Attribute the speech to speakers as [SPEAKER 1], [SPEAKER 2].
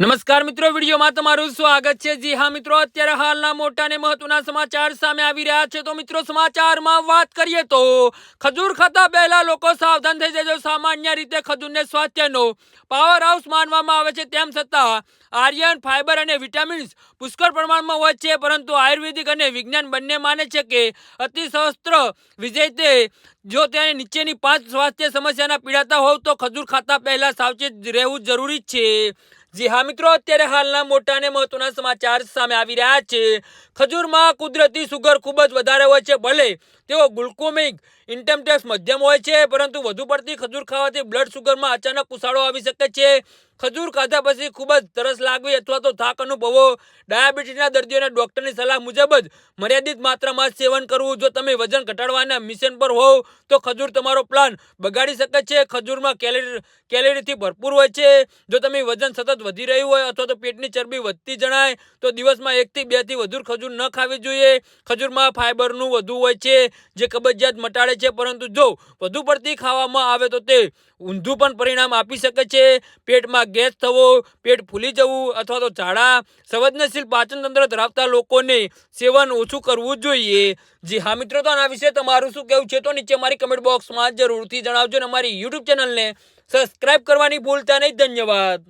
[SPEAKER 1] નમસ્કાર મિત્રો, વિડીયોમાં તમારું સ્વાગત છે। જી હા મિત્રો, અત્યારે હાલના મોટા અને મહત્વના સમાચાર સામે આવી રહ્યા છે। તો મિત્રો, સમાચારમાં વાત કરીએ તો ખજૂર ખાતા પહેલા લોકો સાવધાન થઈ જજો। સામાન્ય રીતે ખજૂરને સ્વાસ્થ્યનો પાવર હાઉસ માનવામાં આવે છે, તેમ છતાં આયર્ન, ફાઇબર અને વિટામિન્સ પુષ્કળ પ્રમાણમાં હોય છે, પરંતુ આયુર્વેદિક અને વિજ્ઞાન બંને માને છે કે અતિશસ્ત્ર વિજય તે જો તેને નીચેની 5 સ્વાસ્થ્ય સમસ્યાના પીડાતા હોવ તો ખજૂર ખાતા પહેલા સાવચેત રહેવું જરૂરી છે। જી હા મિત્રો, અત્યારે હાલના મોટા અને મહત્વના સમાચાર સામે આવી રહ્યા છે। ખજૂરમાં કુદરતી સુગર ખૂબ જ વધારે હોય છે। ભલે તેઓ ગ્લુકોમિક ઇન્ટેક્સ મધ્યમ હોય છે, પરંતુ વધુ પડતી ખજૂર ખાવાથી બ્લડ સુગરમાં અચાનક ઉછાળો આવી શકે છે। ખજૂર ખાધા પછી ખૂબ જ તરસ લાગવી અથવા તો થાક અનુભવો। ડાયાબિટીસના દર્દીઓને ડોક્ટરની સલાહ મુજબ જ મર્યાદિત માત્રામાં સેવન કરવું। જો તમે વજન ઘટાડવાના મિશન પર હોવ તો ખજૂર તમારો પ્લાન બગાડી શકે છે। ખજૂરમાં કેલરીથી ભરપૂર હોય છે। જો તમે વજન સતત વધી રહ્યું હોય અથવા તો પેટની ચરબી વધતી જણાય તો દિવસમાં 1 થી 2 થી વધુ ખજૂર ન ખાવી જોઈએ। ખજૂરમાં ફાઇબરનું વધુ હોય છે, જે કબજિયાત મટાડે છે, પરંતુ જો વધુ પડતી ખાવામાં આવે તો તે ઊંધું પણ પરિણામ આપી શકે છે। પેટમાં ગેસ થવો, પેટ ફૂલી જવું અથવા તો ઝાડા। સંવેદનશીલ પાચન તંત્ર ધરાવતા લોકોને સેવન ઓછું કરવું જોઈએ। જી હા મિત્રો, તો આના વિશે તમારું શું કહેવું છે તો નીચે મારી કમેન્ટ બોક્સમાં જરૂરથી જણાવજો અને અમારી યુટ્યુબ ચેનલને સબસ્ક્રાઇબ કરવાની ભૂલતા નહીં। ધન્યવાદ।